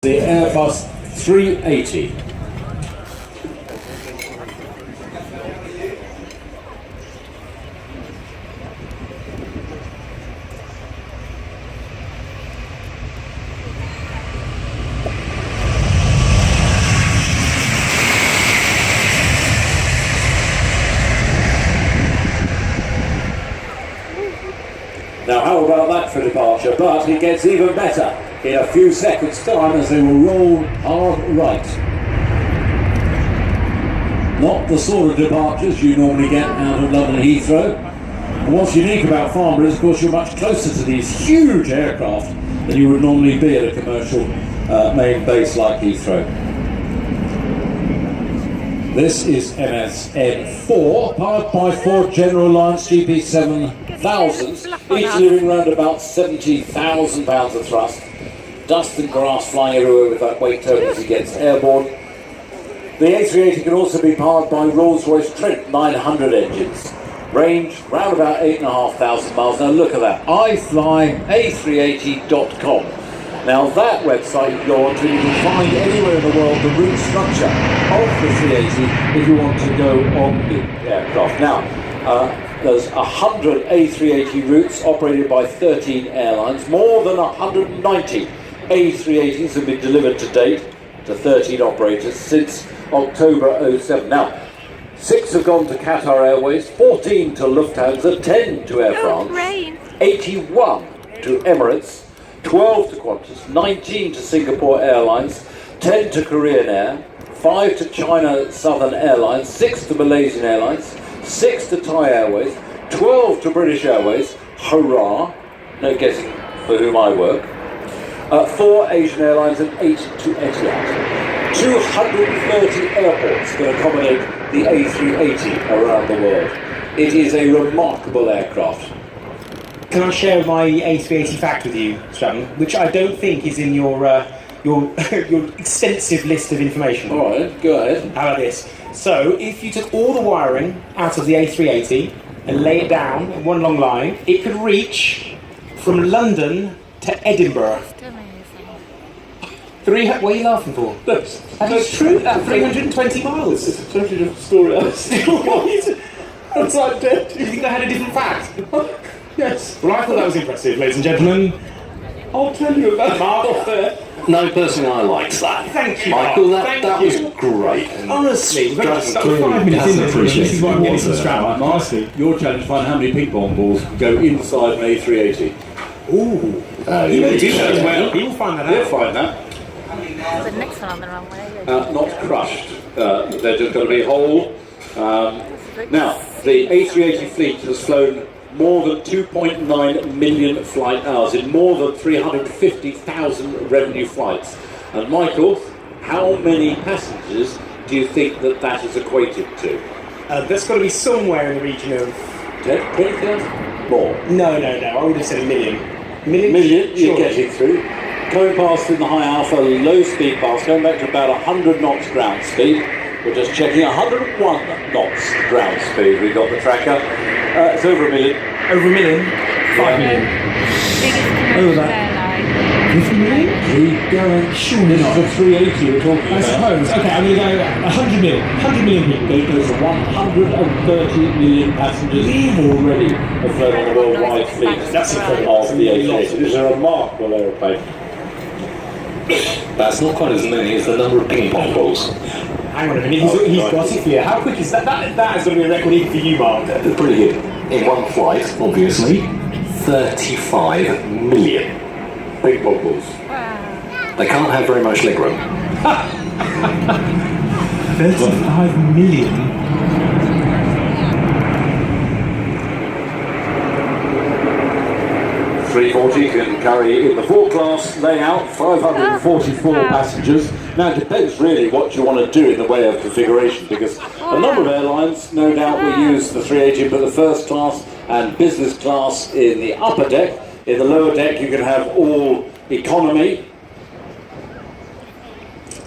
The Airbus 380. Now how about that for departure, but it gets even better in a few seconds time as they will roll hard right. Not the sort of departures you normally get out of London Heathrow. And what's unique about Farnborough is of course you're much closer to these huge aircraft than you would normally be at a commercial main base like Heathrow. This is MSN4, powered by 4 General Alliance GP7000s, each delivering around about 70,000 pounds of thrust. Dust and grass flying everywhere with that weight total as it gets airborne. The A380 can also be powered by Rolls-Royce Trent 900 engines. Range round about 8,500 miles. Now look at that, iflya380.com. Now that website you go on to, you can find anywhere in the world the route structure of the 380 if you want to go on the aircraft. Now, there's 100 A380 routes operated by 13 airlines. More than 190 A380s have been delivered to date to 13 operators since October 07. Now, 6 have gone to Qatar Airways, 14 to Lufthansa, 10 to Air France, 81 to Emirates, 12 to Qantas, 19 to Singapore Airlines, 10 to Korean Air, 5 to China Southern Airlines, 6 to Malaysian Airlines, 6 to Thai Airways, 12 to British Airways, hurrah, no guessing for whom I work, 4 Asian Airlines and 8 to Etihad. 230 airports can accommodate the A380 around the world. It is a remarkable aircraft. Can I share my A380 fact with you, Stratton, which I don't think is in your your extensive list of information? All right, go ahead. How about this? So, if you took all the wiring out of the A380 and lay it down in one long line, it could reach from London to Edinburgh. What are you laughing for? That's true. That's 320 miles. It's a totally different story. That's like dead. Do you think I had a different fact? Yes. Well, I thought that was impressive, ladies and gentlemen. I'll tell you about Mark. No, personally, I liked that. Thank you, Michael. Mark. That was great. Honestly, we've got Stratton 5 minutes in this. appreciated This is why I'm getting some Stratton. Honestly, your challenge to find how many ping pong balls go inside an A380. Ooh. He will do that as well. He will find that out. He'll find that. The next one on the wrong way. Not crushed. They're just going to be whole. Now, the A380 fleet has flown more than 2.9 million flight hours in more than 350,000 revenue flights. And Michael, how many passengers do you think that is equated to? That's got to be somewhere in the region of 20,000? More. No. I would have said a million. Million, you're Sure. getting through. Going past in the high alpha, low speed pass, going back to about 100 knots ground speed. We're just checking 101 knots ground speed. We've got the tracker. It's over a million. Over a million? 5 million. Biggest Over commercial that. airline. 50 million? Keep going. Surely not. The 380 we're talking I about. suppose. Okay, I'm going to go 100 million. 100 million people. There's 130 million passengers already have flown on the worldwide fleet. That's incredible. Of the A380. It is a remarkable aeroplane. That's not quite as many as the number of ping pong balls. Hang on a minute, he's got it for you. How quick is that? That is going to be a record even for you, Mark. Brilliant. In one flight, obviously, 35 million Ping pong balls. Wow. They can't have very much leg room. 35 million? 340 can carry in the 4-class layout 544 passengers. Now it depends really what you want to do in the way of configuration, because a number of airlines no doubt will use the 380 but the first class and business class in the upper deck. In the lower deck you can have all economy.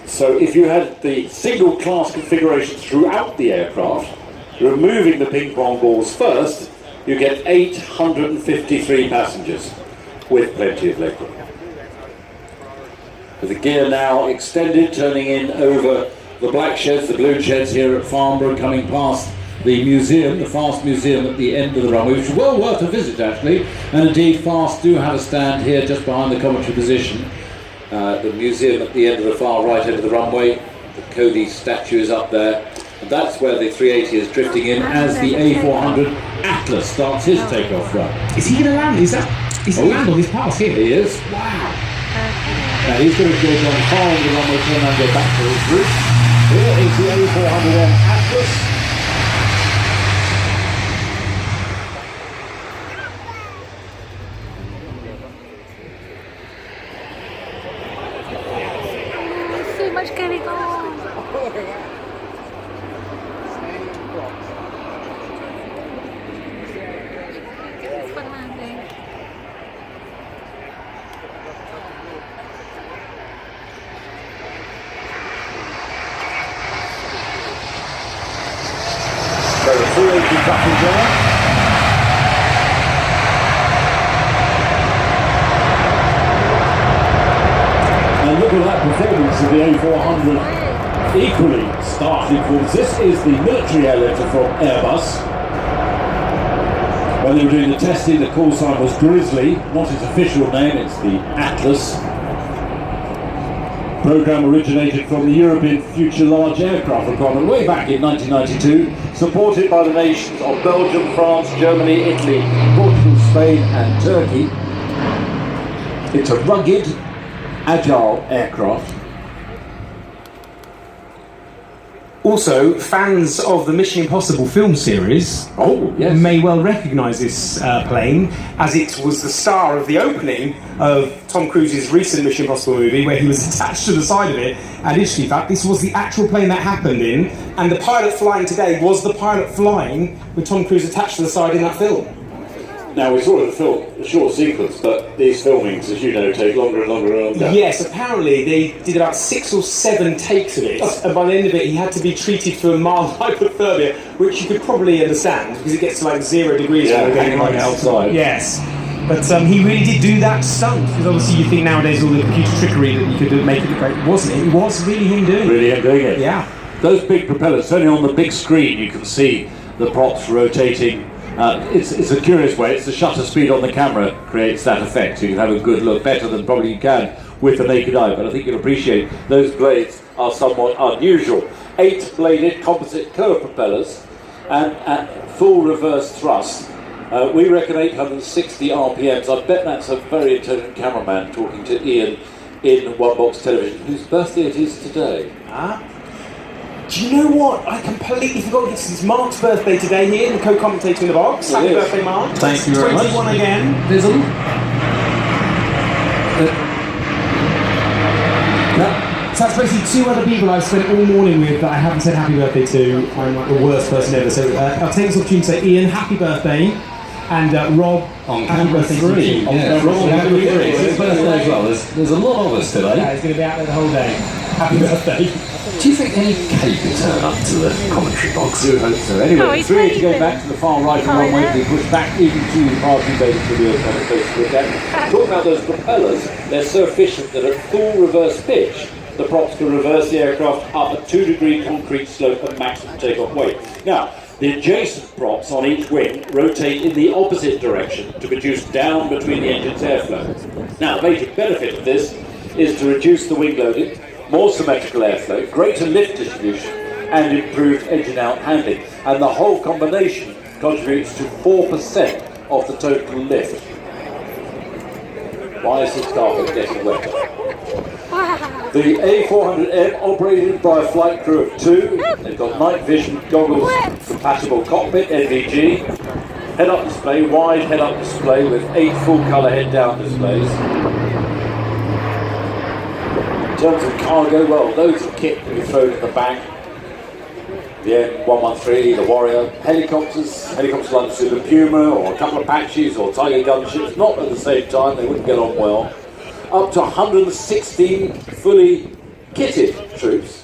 So if you had the single class configuration throughout the aircraft, removing the ping pong balls first, you get 853 passengers with plenty of legroom. with the gear now extended, turning in over the black sheds, the blue sheds here at Farnborough, coming past the museum, the FAST museum at the end of the runway, which is well worth a visit actually, and indeed FAST do have a stand here just behind the commentary position. The museum at the end of the far right end of the runway, the Cody statue is up there, and that's where the 380 is drifting in as the A400 Atlas starts his takeoff run. Is he going to land? Is he land on his pass here? He is. Wow. Now he's going to go down the far end of the runway, turn and go back to his route. Here is the A400M Atlas. So much going on. It's fun landing. So the 380 traffic there. And look at that performance of the A400 equally startling performance. This is the military airlifter from Airbus. When they were doing the testing, the call sign was Grizzly, not its official name, it's the Atlas. Program originated from the European Future Large Aircraft requirement way back in 1992, supported by the nations of Belgium, France, Germany, Italy, Portugal, Spain and Turkey. It's a rugged, agile aircraft. Also, fans of the Mission Impossible film series may well recognise this plane, as it was the star of the opening of Tom Cruise's recent Mission Impossible movie, where he was attached to the side of it. And interestingly, in fact, this was the actual plane that happened in, and the pilot flying today was the pilot flying with Tom Cruise attached to the side in that film. Now, we saw the film, a short sequence, but these filmings, as you know, take longer and longer and longer. Yes, apparently they did about 6 or 7 takes of it, and by the end of it he had to be treated for mild hypothermia, which you could probably understand, because it gets to like 0 degrees Yeah, when we're hanging going right outside. Yes, but he really did do that stunt, because obviously you think nowadays all the computer trickery that you could do make it great, wasn't it? It was really him doing it. Really him doing it. Yeah. Those big propellers, certainly on the big screen you can see the props rotating. It's a curious way. It's the shutter speed on the camera creates that effect, so you can have a good look, better than probably you can with the naked eye, but I think you'll appreciate those blades are somewhat unusual. 8-bladed composite curved propellers and at full reverse thrust. We reckon 860 RPMs. I bet that's a very intelligent cameraman talking to Ian in One Box Television, whose birthday it is today. Do you know what? I completely forgot it's Mark's birthday today here, the co-commentator in the box. Happy birthday, Mark. Thank you very much. 21 again. There's so that's basically 2 other people I've spent all morning with that I haven't said happy birthday to. I'm like the worst person ever. So I'll take this opportunity to say, Ian, happy birthday. And Rob, On happy camera birthday 3. to you. Yeah, Rob, happy birthday. It's his birthday as well. There's a lot of us today. Yeah, he's going to be out there the whole day. Happy birthday. Do you think any cake will turn up to the commentary box? I do hope so. Anyway, Oh, he's 380 go waving. back to the far right of the runway, to be pushed back even to the parking bay for the kind of place to look at. Talking about those propellers, they're so efficient that at full reverse pitch, the props can reverse the aircraft up a 2-degree concrete slope at maximum takeoff weight. Now, the adjacent props on each wing rotate in the opposite direction to produce down between the engine's airflow. Now, the major benefit of this is to reduce the wing loading, more symmetrical airflow, greater lift distribution, and improved engine out handling. And the whole combination contributes to 4% of the total lift. Why is this carpet getting wetter? The A400M operated by a flight crew of 2. They've got night vision goggles, compatible cockpit, NVG, head-up display, wide head-up display with 8 full-colour head-down displays. In terms of cargo, well, loads of kit can be thrown in the back. The M113, the Warrior, helicopters like the Super Puma, or a couple of Apaches or Tiger gunships, not at the same time, they wouldn't get on well. Up to 116 fully kitted troops.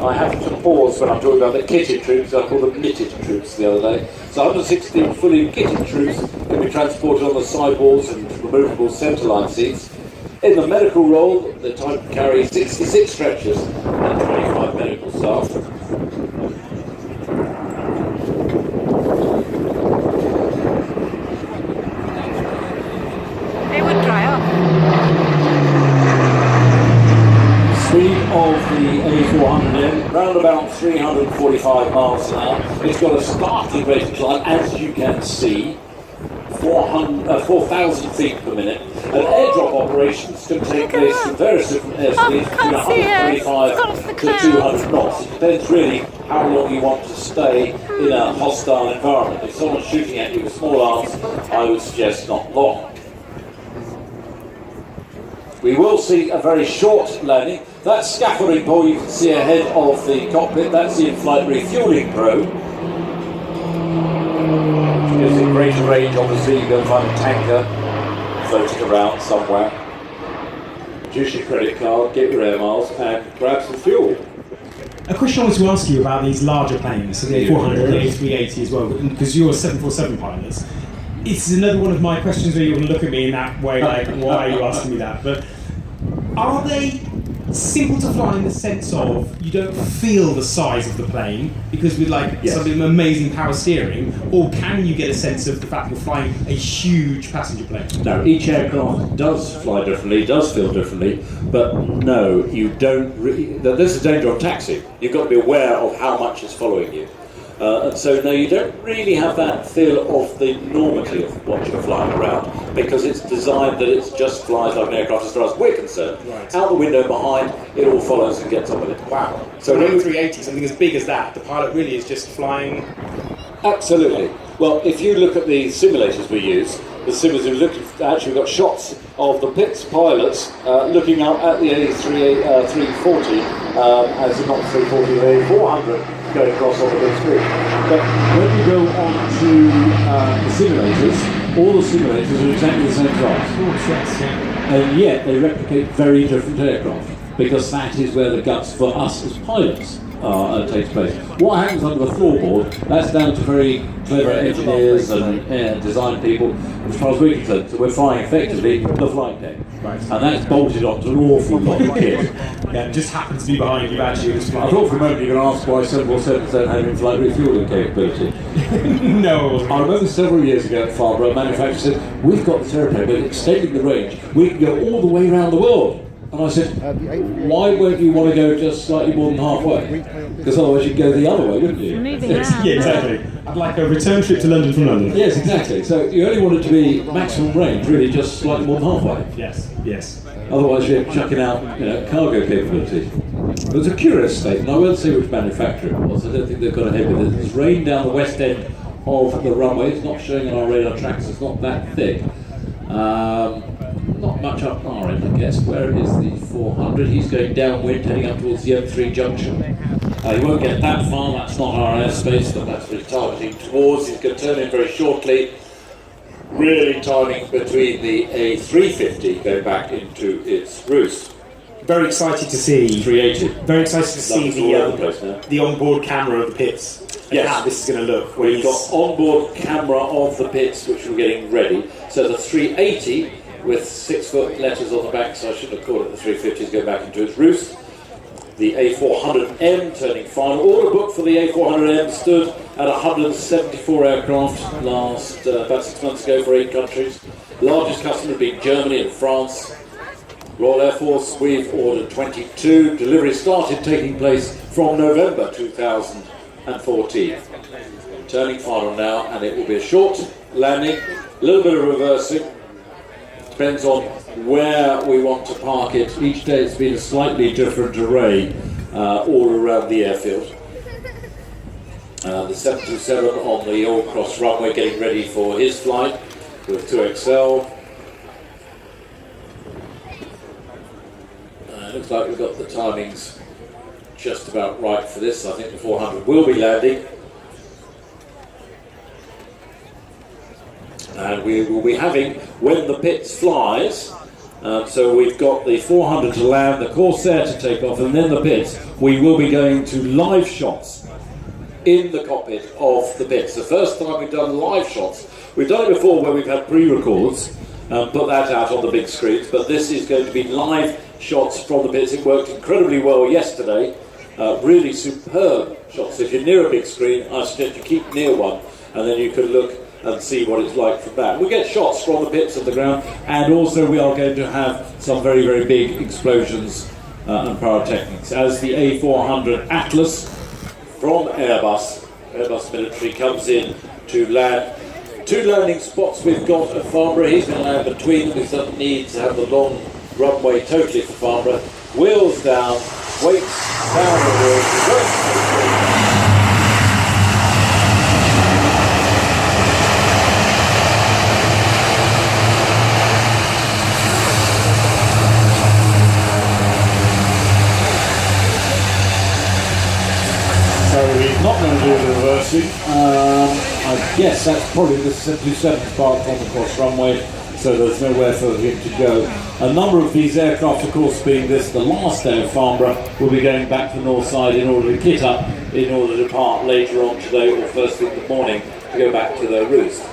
I have to pause when I'm talking about the kitted troops, I call them knitted troops the other day. So 116 fully kitted troops can be transported on the sidewalls and removable centreline seats. In the medical role, the type carries 66 stretchers and 25 medical staff. It would dry up. Speed of the A400M, round about 345 miles an hour. It's got a starting rate of climb, as you can see, 4,000 feet per minute. And airdrop operations can take place from various different airspeeds between 125 to 200 knots. It depends really how long you want to stay in a hostile environment. If someone's shooting at you with small arms, I would suggest not long. We will see a very short landing. That scaffolding pole you can see ahead of the cockpit, that's the in-flight refueling probe. Which gives it greater range, obviously. You go find a tanker floating around somewhere. Produce your credit card, get your air miles, and grab some fuel. A question I wanted to ask you about these larger planes, so the A400 and the A380 as well, because you're 747 pilots. It's another one of my questions where you're going to look at me in that way, like, why are you asking me that? But are they simple to fly in the sense of you don't feel the size of the plane because with some amazing power steering, or can you get a sense of the fact that you're flying a huge passenger plane? No, each aircraft does fly differently, does feel differently, but no, you don't. There's a danger of taxi. You've got to be aware of how much is following you. And so, no, you don't really have that feel of the enormity of what you're flying around, because it's designed that it just flies like an aircraft as far as we're concerned. Right. Out the window behind, it all follows and gets on with it. Wow. So an A380, something as big as that, the pilot really is just flying... Absolutely. Well, if you look at the simulators we use, the simulators actually got shots of the Pitts pilots looking up at the A340, as not the 340, the A400 going across on the big screen. But when you go on to the simulators, all the simulators are exactly the same size. And yet they replicate very different aircraft, because that is where the guts for us as pilots takes place. What happens under the floorboard, that's down to very clever engineers and design people, as far as we're concerned. So we're flying effectively the flight deck. Right. And that's bolted onto an awful lot of kit. Yeah, it just happens to be behind you actually. I thought for a moment you were going to ask why 747s don't have in-flight refueling capability. No. I remember several years ago at Farnborough, a manufacturer said, we've got this aeroplane, but extending the range, we can go all the way around the world. And I said, why won't you want to go just slightly more than halfway? Because otherwise you'd go the other way, wouldn't you? Moving around. Yeah, exactly. I'd like a return trip to London from London. Yes, exactly. So you only want it to be maximum range, really just slightly more than halfway. Yes, yes. Otherwise you're chucking out, cargo capability. It was a curious statement. I won't say which manufacturer it was. I don't think they've got ahead with it. It's rain down the west end of the runway. It's not showing on our radar tracks. It's not that thick. Not much up our end, I guess. Where is the 400? He's going downwind, heading up towards the M3 junction. He won't get that far. That's not our airspace, but that's what he's targeting towards. He's going to turn in very shortly. Really timing between the A350 going back into its roost. Very excited to see. 380. Very excited to see all over the place now. the onboard camera of the Pitts. Yes. How this is going to look. We've got onboard camera of the Pitts, which we're getting ready. So the 380 with 6-foot letters on the back, so I shouldn't have called it the 350, is going back into its roost. The A400M turning final. Order book for the A400M stood at 174 aircraft last about 6 months ago for 8 countries. Largest customer being Germany and France. Royal Air Force, we've ordered 22. Delivery started taking place from November 2014. Turning final now, and it will be a short landing, a little bit of reversing. Depends on where we want to park it. Each day it's been a slightly different array all around the airfield. The 727 on the Old Cross runway getting ready for his flight with 2XL. Looks like we've got the timings just about right for this. I think the 400 will be landing. And we will be having, when the Pitts flies, so we've got the 400 to land, the Corsair to take off, and then the Pitts, we will be going to live shots in the cockpit of the Pitts. The first time we've done live shots. We've done it before where we've had pre-records, put that out on the big screens. But this is going to be live shots from the pits. It worked incredibly well yesterday. Really superb shots. If you're near a big screen, I suggest you keep near one, and then you can look and see what it's like from that. We get shots from the pits of the ground, and also we are going to have some very, very big explosions and pyrotechnics. As the A400 Atlas from Airbus Military comes in to land. 2 landing spots we've got at Farnborough. He's going to land between them. We don't need to have the long runway totally for Farnborough. Wheels down, weights down the wheels. So he's not going to do the reversing. I guess that's probably the 727 parked on the cross runway, so there's nowhere for him to go. A number of these aircraft, of course, being this the last day of Farnborough, will be going back to the north side in order to kit up, in order to depart later on today or first thing in the morning to go back to their roost.